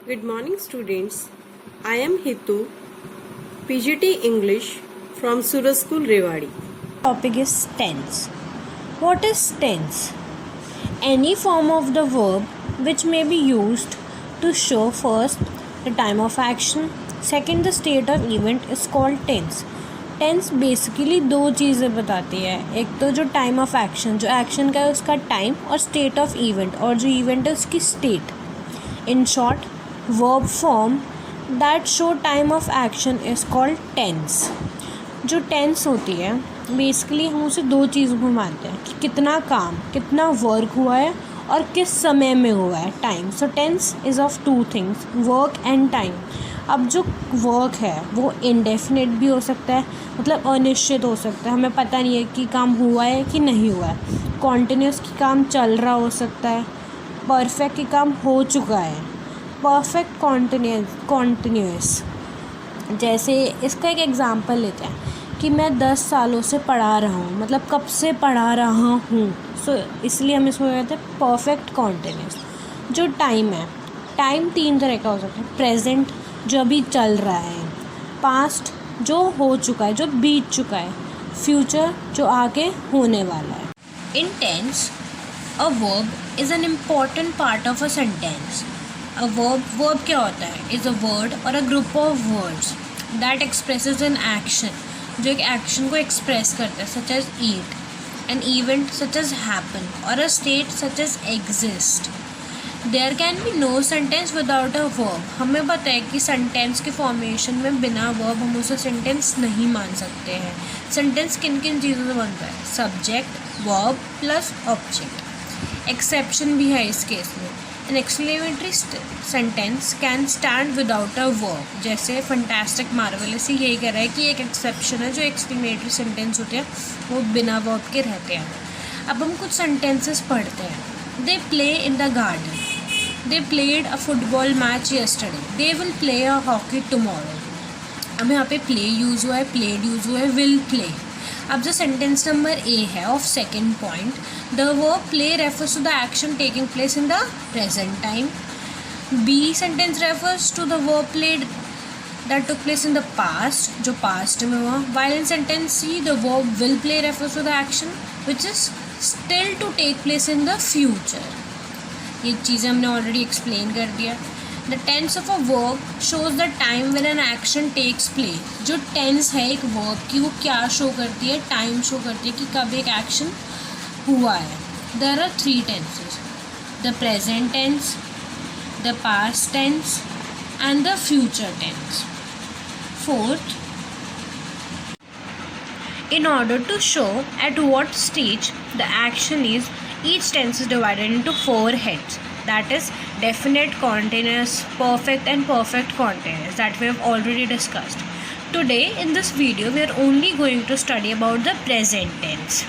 Good morning, students. I am Hitu, PGT English from Suraj School, Rewari. Topic is tense. What is tense? Any form of the verb which may be used to show first the time of action, second the state of event is called tense. Tense basically दो चीज़ें बताती है, एक तो जो time of action, जो action का है उसका टाइम, और स्टेट ऑफ इवेंट, और जो इवेंट है उसकी state. In short, verb form that show time of action is called tense. जो टेंस होती है बेसिकली हम उसे दो चीज़ों में मानते हैं कि कितना काम, कितना वर्क हुआ है और किस समय में हुआ है, time. So tense is of two things, work and time. अब जो वर्क है वो इनडेफिनेट भी हो सकता है, मतलब अनिश्चित हो सकता है, हमें पता नहीं है कि काम हुआ है कि नहीं हुआ है. कॉन्टिन्यूस की काम चल रहा हो सकता है, परफेक्ट की काम हो चुका है. परफेक्ट कॉन्टिन्यूस, जैसे इसका एक एग्ज़ाम्पल लेते हैं कि मैं 10 सालों से पढ़ा रहा हूँ, मतलब कब से पढ़ा रहा हूँ. सो इसलिए हम इसको कहते हैं परफेक्ट कॉन्टिन्यूस. जो टाइम है, टाइम 3 तरह का हो सकता है. प्रेजेंट, जो अभी चल रहा है. पास्ट, जो हो चुका है, जो बीत चुका है. फ्यूचर, जो आगे होने वाला है. In tense, a verb is an important part of a sentence. A verb क्या होता है? इज़ अ वर्ड और a group of words that expresses an action, जो एक एक्शन को एक्सप्रेस करता है, such as eat, an event such as happen, और a state such as exist. There can be no sentence without a verb. हमें पता है कि सेंटेंस के फॉर्मेशन में बिना वर्ब हम उसे सेंटेंस नहीं मान सकते हैं. सेंटेंस किन किन चीज़ों से बनता है? Subject, verb plus object. Exception भी है इस केस में. An exclamatory sentence can stand without a verb. जैसे फंटास्टिक मार्वेलस यही कह रहा है कि एक एक्सेप्शन है, जो एक्सक्लेमेटरी सेंटेंस होते हैं वो बिना वर्ब के रहते हैं. अब हम कुछ सेंटेंसेस पढ़ते हैं. They play in the garden. They played a football match yesterday. They will play a hockey tomorrow. अब यहाँ पे प्ले यूज़ हुआ है, प्लेड यूज़ हुआ है, विल प्ले. अब जो सेंटेंस नंबर ए है of second point, the verb play refers to the action taking place in the present time. B sentence refers to the verb played that took place in the past, जो past में हुआ. while in sentence C, the verb will play refers to the action which is still to take place in the future. ये चीज़ें हमने already explain कर दिया. The tense of a verb shows the time when an action takes place. जो tense है एक verb की, वो क्या शो करती है? टाइम शो करती है कि कब एक एक्शन हुआ है. There are 3 tenses: the present tense, the past tense and the future tense. Fourth, in order to show at what stage the action is, each tense is divided into 4 heads. That is definite, continuous, perfect and perfect continuous that we have already discussed. Today in this video we are only going to study about the present tense.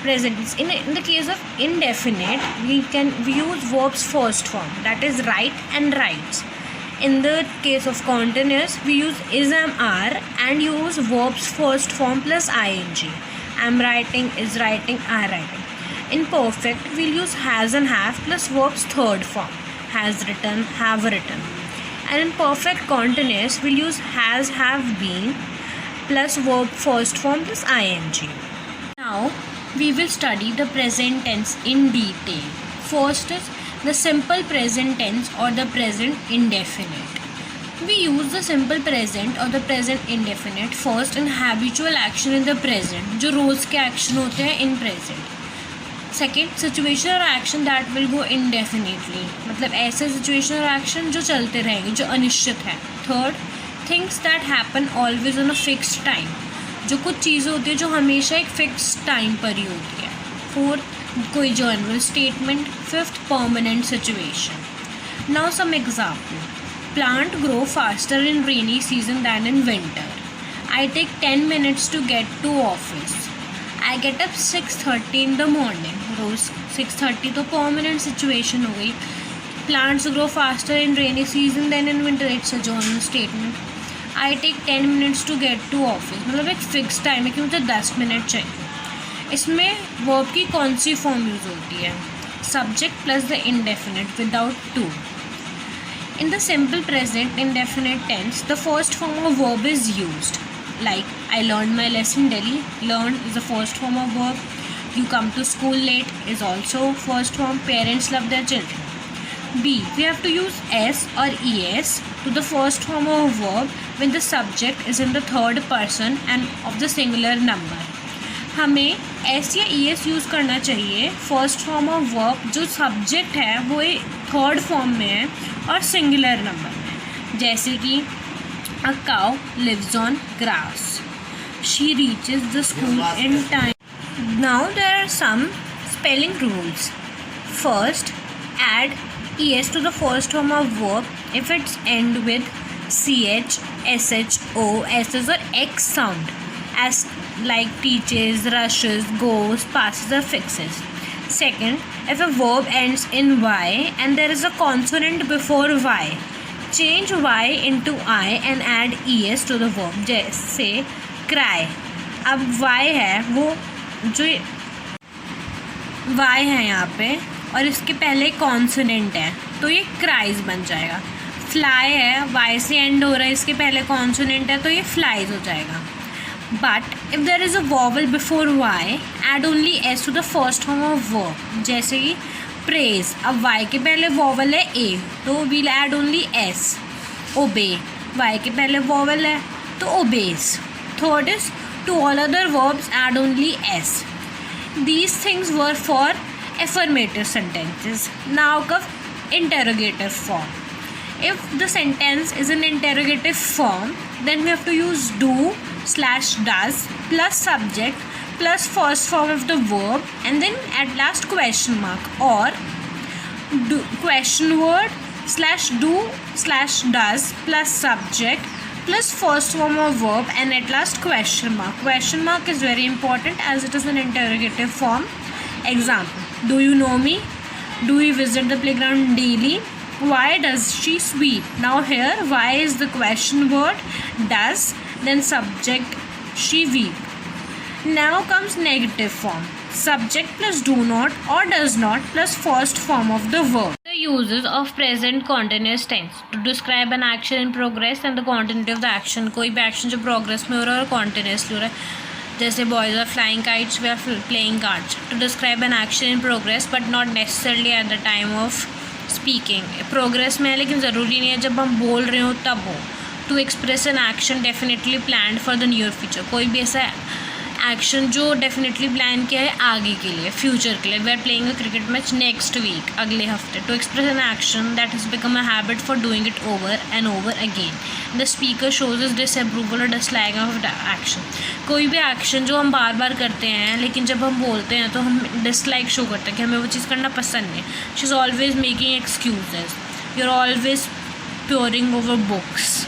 Present tense. In the case of indefinite, we use verbs first form, that is write and writes. In the case of continuous, we use is, am, are and use verbs first form plus ing. Am writing, is writing, are writing. In perfect, we'll use has and have plus verbs third form. Has written, have written. And in perfect continuous, we'll use has, have been plus verb first form plus ing. Now, we will study the present tense in detail. First is the simple present tense or the present indefinite. We use the simple present or the present indefinite first in habitual action in the present, जो रोज़ के action होते हैं in present. Second, situation or action that will go indefinitely, मतलब ऐसे situation और action जो चलते रहेंगे, जो अनिश्चित है. Third, things that happen always on a fixed time, जो कुछ चीज़ें होती है जो हमेशा एक fixed time पर ही होती है. Fourth, कोई जनरल स्टेटमेंट. फिफ्थ, permanent situation. Now some example. Plant grow faster in rainy season than in winter. I take 10 minutes to get to office. I get up 6:30 in the morning. रोज 6:30 तो permanent situation हो गई. Plants grow faster in rainy season than in winter, it's a general statement. I take 10 minutes to get to office, मतलब एक fix time है कि मुझे 10 minute चाहिए. इसमें वर्ब की कौन सी फॉर्म यूज़ होती है? Subject plus the indefinite without to. In the simple present indefinite tense, the first form of verb is used. Like, I learned my lesson daily. Learn is the first form of verb. You come to school late is also first form. Parents love their children. B. We have to use S or ES to the first form of verb when the subject is in the third person and of the singular number. हमें S या ES use करना चाहिए first form of verb जो subject है वो third form में है और सिंगुलर नंबर में. जैसे कि a cow lives on grass. She reaches the school in time. Now there are some spelling rules. First, add es to the first form of verb if it's end with ch, sh, o, ss or x sound, as like teaches, rushes, goes, passes or fixes. Second, if a verb ends in y and there is a consonant before y, change y into I and add es to the verb. जैसे cry, अब y है वो जो y है यहाँ पे और इसके पहले कॉन्सोनेंट है तो ये क्राइज बन जाएगा. फ्लाई है y से एंड हो रहा है इसके पहले कॉन्सोनेंट है तो ये फ्लाइज हो जाएगा. But if there is a vowel before y, add only s to the first form of verb. जैसे कि प्रेज, अब y के पहले वॉवल है a तो we'll add only s. Obey, y के पहले वॉवल है तो obeys. Third is to all other verbs add only s. These things were for affirmative sentences. Now come interrogative form. If the sentence is in interrogative form, then we have to use do/does plus subject plus first form of the verb and then at last question mark, or do question word /do/does plus subject plus first form of verb and at last question mark. Question mark is very important as it is an interrogative form. Example, do you know me? Do you visit the playground daily? Why does she sweep? Now here why is the question word, does, then subject she weep. Now comes negative form. Subject plus do not or does not plus first form of the verb. The uses of present continuous tense to describe an action in progress and the continuity of the action. कोई भी action जो progress में हो रहा है और continuously हो रहा है. जैसे boys are flying kites, we are playing cards. To describe an action in progress but not necessarily at the time of speaking. Progress में है लेकिन ज़रूरी नहीं है जब हम बोल रहे हो तब हो. To express an action definitely planned for the near future. कोई भी ऐसा एक्शन जो डेफिनेटली प्लान किया है आगे के लिए, फ्यूचर के लिए. We are playing a cricket match next week, अगले हफ्ते. To express an action that has become a habit for doing it over and over again. The speaker shows is disapproval और डिसलाइकिंग ऑफ द एक्शन. कोई भी action जो हम बार बार करते हैं लेकिन जब हम बोलते हैं तो हम डिसलाइक शो करते हैं कि हमें वो चीज़ करना पसंद नहीं. She is always making excuses. You are always poring over books.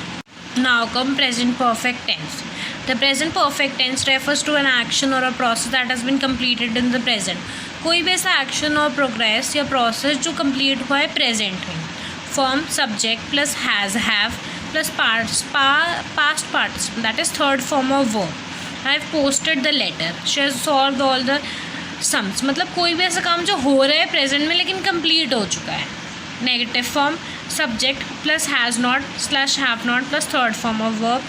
Now come present perfect tense. The present perfect tense refers to an action or a process that has been completed in the present. कोई भी ऐसा action और progress या process जो complete हुआ है present में. Form subject plus has have plus past participle, that is third form of verb. I have posted the letter. She has solved all the sums. मतलब कोई भी ऐसा काम जो हो रहा है present में लेकिन complete हो चुका है. Negative form, subject plus has not / have not plus third form of verb.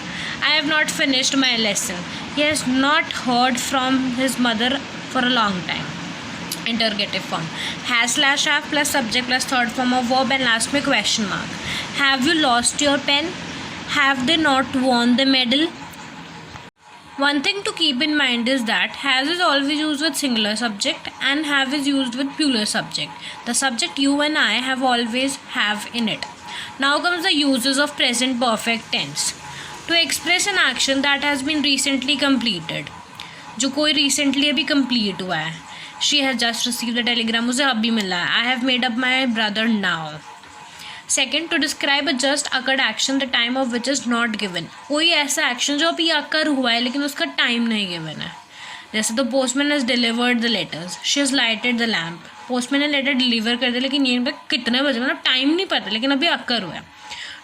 I have not finished my lesson. He has not heard from his mother for a long time. Interrogative form, has / have plus subject plus third form of verb and last में question mark. Have you lost your pen? Have they not won the medal? One thing to keep in mind is that has is always used with singular subject and have is used with plural subject. The subject you and I have always have in it. Now comes the uses of present perfect tense. To express an action that has been recently completed. जो कोई recently अभी complete हुआ है. She has just received the telegram. मुझे अभी मिला है. I have made up my brother now. Second, to describe a just occurred action the time of which is not given. कोई ऐसा action जो अभी occur हुआ है लेकिन उसका time नहीं given है. जैसे the postman has delivered the letters. She has lighted the lamp. postman ने letter deliver कर दिया लेकिन ये कितने बजे, मतलब time नहीं पता लेकिन अभी occur हुआ है.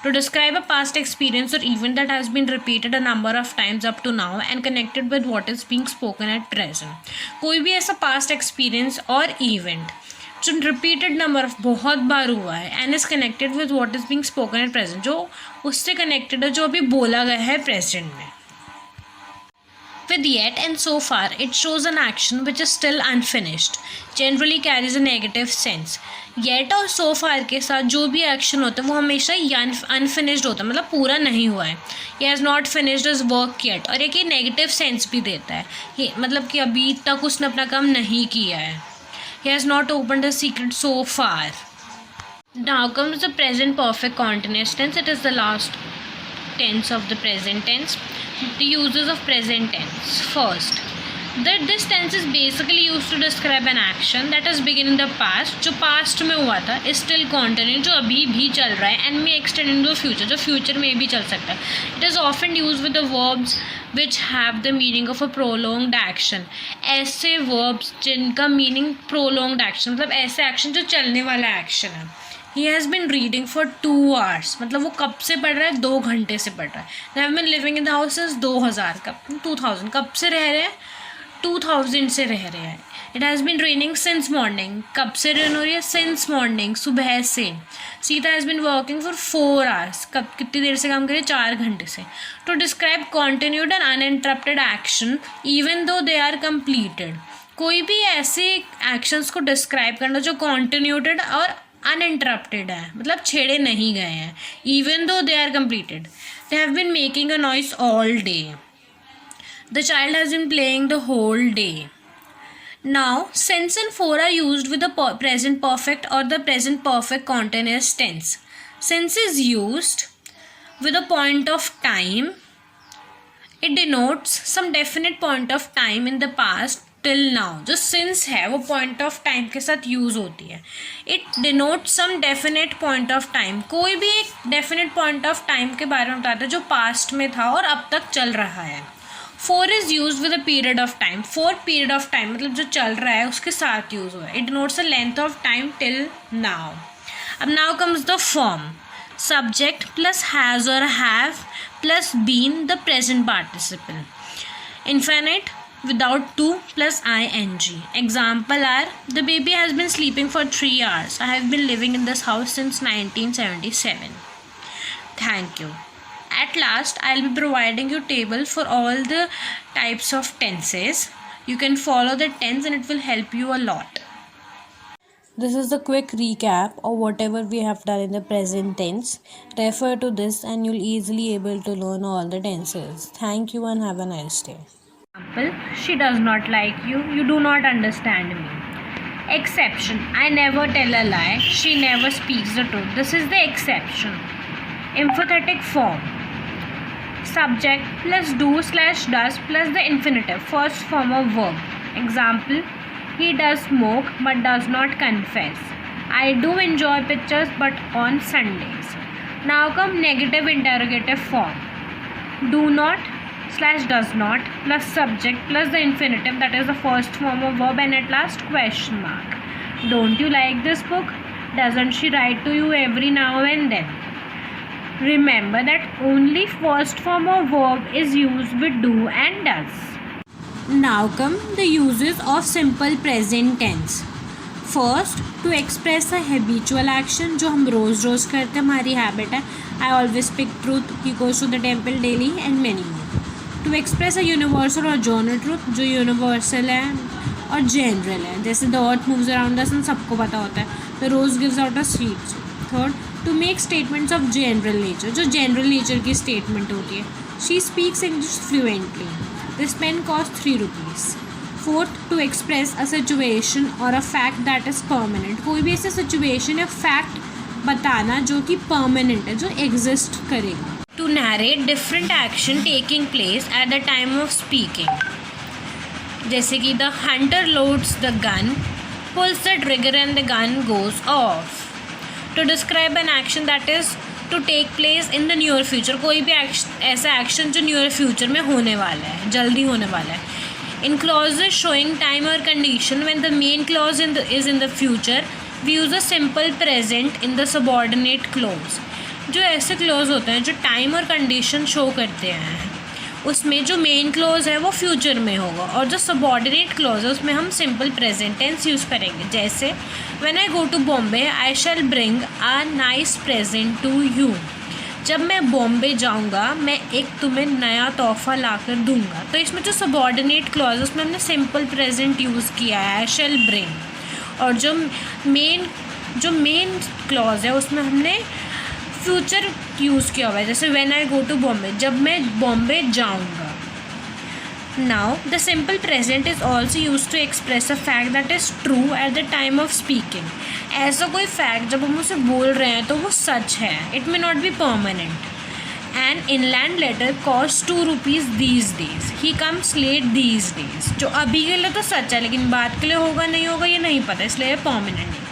To describe a past experience or event that has been repeated a number of times up to now and connected with what is being spoken at present. कोई भी ऐसा past experience और event जो repeated number of बहुत बार हुआ है and is connected with what is being spoken at present, जो उससे कनेक्टेड है जो अभी बोला गया है प्रेजेंट में. With yet and so far, it shows an action which is still unfinished, generally carries a negative sense. Yet और so far के साथ जो भी एक्शन होता है वो हमेशा अनफिनिश्ड होता है, मतलब पूरा नहीं हुआ है. He has not finished his work yet. और एक ये नेगेटिव सेंस भी देता है, ये मतलब कि अभी तक उसने अपना काम नहीं किया है. He has not opened a secret so far. Now comes the present perfect continuous tense. It is the last tense of the present tense. The uses of present tense. First, this tense is basically used to describe an action that has begun in the past, जो past में हुआ था, is still continuing, जो अभी भी चल रहा है, and may extend into the future, जो future में भी चल सकता है. It is often used with the verbs which have the meaning of a prolonged action. ऐसे verbs जिनका meaning prolonged action, मतलब ऐसे action जो चलने वाला action है. He has been reading for 2 hours. मतलब वो कब से पढ़ रहा है, 2 घंटे से पढ़ रहा है. They have been living in the house since 2000 कब से रह रहे हैं, 2000 से रह रहे हैं. It has been raining since morning. कब से रेन हो रही है, since morning, सुबह से. Sita has been working for 4 hours. कब कितनी देर से काम कर रही है, 4 घंटे से. To describe continued and uninterrupted action even though they are completed. कोई भी ऐसे एक्शंस को डिस्क्राइब करना जो कॉन्टिन्यूटेड और अनइंटरप्टेड है, मतलब छेड़े नहीं गए हैं. Even though they are completed. They have been making a noise all day. The child has been playing the whole day. Now since and for are used with the present perfect or the present perfect continuous tense. Since is used with a point of time. It denotes some definite point of time in the past till now. जो since है वो point of time के साथ use होती है. It denotes some definite point of time. कोई भी एक definite point of time के बारे में बताता है जो past में था और अब तक चल रहा है. For is used with a period of time. For period of time मतलब जो चल रहा है उसके साथ use हुआ है. It denotes a length of time till now. अब now comes the form. Subject plus has or have plus been the present participle. Infinite without to plus ing. Example are, the baby has been sleeping for 3 hours. I have been living in this house since 1977. Thank you. At last, I'll be providing you table for all the types of tenses. You can follow the tense and it will help you a lot. This is the quick recap of whatever we have done in the present tense. Refer to this and you'll easily able to learn all the tenses. Thank you and have a nice day. Example, she does not like you. You do not understand me. Exception, I never tell a lie. She never speaks the truth. This is the exception. Emphatic form. Subject plus do / does plus the infinitive, first form of verb. Example, he does smoke but does not confess. I do enjoy pictures but on Sundays. Now come negative interrogative form. Do not / does not plus subject plus the infinitive, that is the first form of verb, and at last question mark. Don't you like this book? Doesn't she write to you every now and then? Remember that only first form of verb is used with do and does. Now come the uses of simple present tense. First, to express a habitual action जो हम रोज़ रोज़ करते हैं, हमारी habit है. I always speak truth, he goes to the temple daily and many more. To express a universal or general truth जो universal है और general है, जैसे the earth moves around us, सबको पता होता है. The rose gives out a sweet. Third, to make statements of general nature जो general nature की statement होती है. She speaks English fluently. This pen costs 3 rupees. Fourth, to express a situation or a fact that is permanent. कोई भी ऐसा situation या fact बताना जो कि permanent है, जो exist करेगा. To narrate different action taking place at the time of speaking. जैसे कि the hunter loads the gun, pulls the trigger and the gun goes off. To describe an action that is to take place in the near future. कोई भी ऐसा action जो near future में होने वाला है, जल्दी होने वाला है. In clauses showing time or condition, when the main clause is in the future, we use a simple present in the subordinate clause. जो ऐसे clause होते हैं जो time और condition show करते हैं, उसमें जो मेन क्लॉज है वो फ्यूचर में होगा, और जो सबऑर्डिनेट क्लॉज है उसमें हम सिंपल प्रेजेंट टेंस यूज़ करेंगे। जैसे when I go to Bombay I shall bring a nice present to you. जब मैं बॉम्बे जाऊंगा मैं एक तुम्हें नया तोहफा लाकर दूंगा। तो इसमें जो सबऑर्डिनेट क्लॉज है उसमें हमने सिंपल प्रेजेंट यूज़ किया है, आई शैल ब्रिंग। और जो मेन क्लॉज है उसमें हमने फ्यूचर यूज़ किया हुआ है, जैसे when I go to Bombay, जब मैं बॉम्बे जाऊंगा। Now the simple present is also use to express a fact that is true at the time of speaking. ऐसा कोई फैक्ट जब हम उसे बोल रहे हैं तो वो सच है, it may not be permanent. An inland letter cost 2 rupees these days, he comes late these days. जो अभी के लिए तो सच है लेकिन बात के लिए होगा नहीं होगा ये नहीं पता, इसलिए परमानेंट है।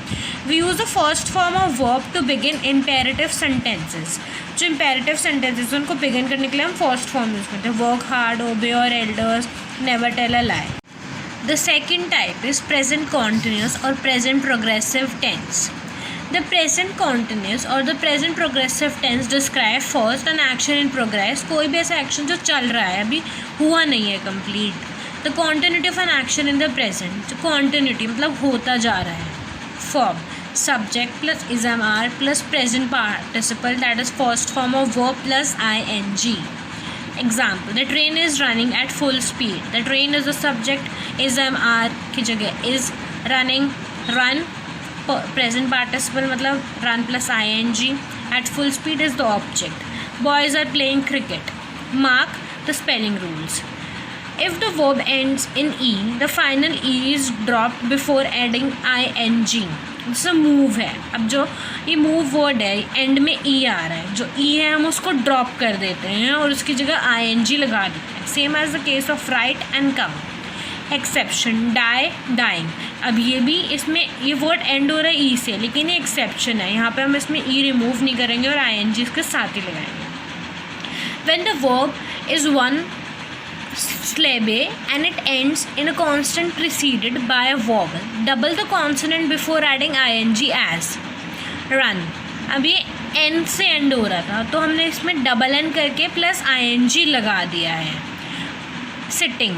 We use the first form of verb to begin imperative sentences. जो imperative sentences उनको begin करने के लिए हम first form यूज़ करते हैं, work hard, obey your elders, never tell a lie. The second type is present continuous or present progressive tense. The present continuous or the present progressive tense describe first an action in progress. कोई भी ऐसा action जो चल रहा है, अभी हुआ नहीं है complete. The continuity of an action in the present. जो continuity मतलब होता जा रहा है. Form subject plus is-am-are plus present participle, that is first form of verb plus ing. Example, the train is running at full speed. The train is the subject, is-am-are की जगह is running, run present participle मतलब run plus ing, at full speed is the object. Boys are playing cricket. Mark the spelling rules. If the verb ends in e, the final e is dropped before adding ing. जैसे move है, अब जो ये move word है and में ई आ रहा है, जो ई है हम उसको ड्रॉप कर देते हैं और उसकी जगह ing लगा देते हैं। Same as the case of write and come. Exception, die, dying. अब ये भी इसमें ये वर्ड एंड हो रहा है ई से, लेकिन ये एक्सेप्शन है, यहाँ पे हम इसमें ई रिमूव नहीं करेंगे और ing इसके साथ ही लगाएंगे। When the verb is one syllable and it ends in a consonant preceded by a vowel, double the consonant before adding ing as run। अब ये n से end हो रहा था तो हमने इसमें डबल n करके प्लस ing लगा दिया है। सिटिंग,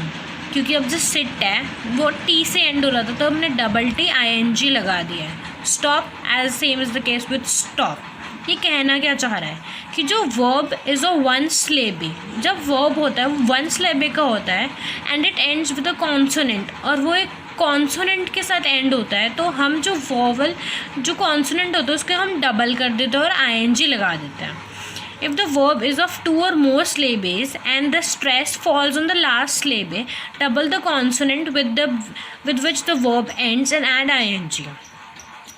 क्योंकि अब जो सिट है वो t से end हो रहा था तो हमने डबल t ing लगा दिया है। Stop as same is the case with stop. ये कहना क्या चाह रहा है कि जो verb is a one syllable, जब वर्ब होता है वो वन सिलेबे का होता है and it ends with a consonant, और वो एक कॉन्सोनेंट के साथ एंड होता है, तो हम जो वॉवल जो कॉन्सोनेंट होता है उसके हम डबल कर देते हैं और ing लगा देते हैं। If the verb is of 2 or more syllables and the stress falls on the last syllable, double the consonant with which the verb ends and add ing।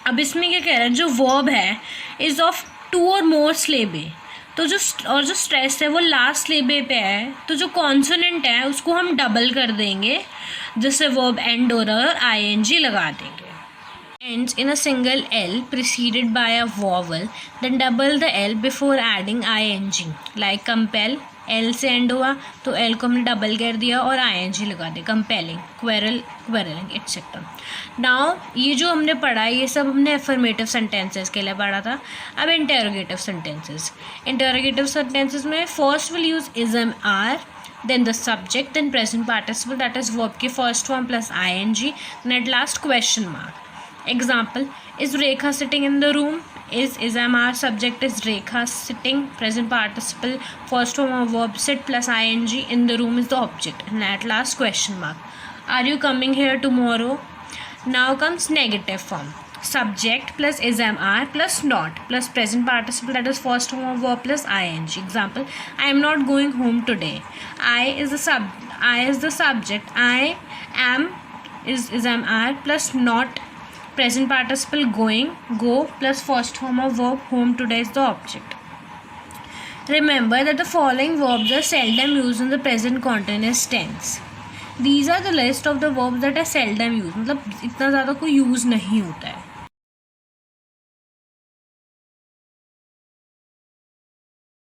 अब इसमें क्या कह रहा है, जो वर्ब है is of 2 or more syllable, तो जो स्ट्रेस है वो लास्ट सिलेबे पे है, तो जो कॉन्सोनेंट है उसको हम डबल कर देंगे जिससे वर्ब एंड हो रहा है और ing लगा देंगे। ends in a single L preceded by a vowel, then double the L before adding ing, like compel, L से एंड हुआ तो L को हमने डबल कर दिया और ing लगा दिया। Compelling, quarrelling etcetera. नाउ ये जो हमने पढ़ा ये सब हमने अफर्मेटिव सेंटेंसेस के लिए पढ़ा था। अब इंटरोगेटिव सेंटेंसेस में first will use is-am-are, then the subject, then present participle, that is verb की first form plus ing, then at last question mark. Example, is Rekha sitting in the room? is-am-are, subject is Rekha sitting, present participle, first form of verb sit plus ing, in the room is the object, and at last question mark. Are you coming here tomorrow? Now comes negative form. Subject plus is-am-are plus not plus present participle, that is first form of verb plus ing. Example, I am not going home today. I is the subject. I am is is-am-are plus not present participle going, go plus first form of verb home today is the object. Remember that the following verbs are seldom used in the present continuous tense. These are the list of the verbs that are seldom used, मतलब इतना ज़्यादा कोई use नहीं होता है।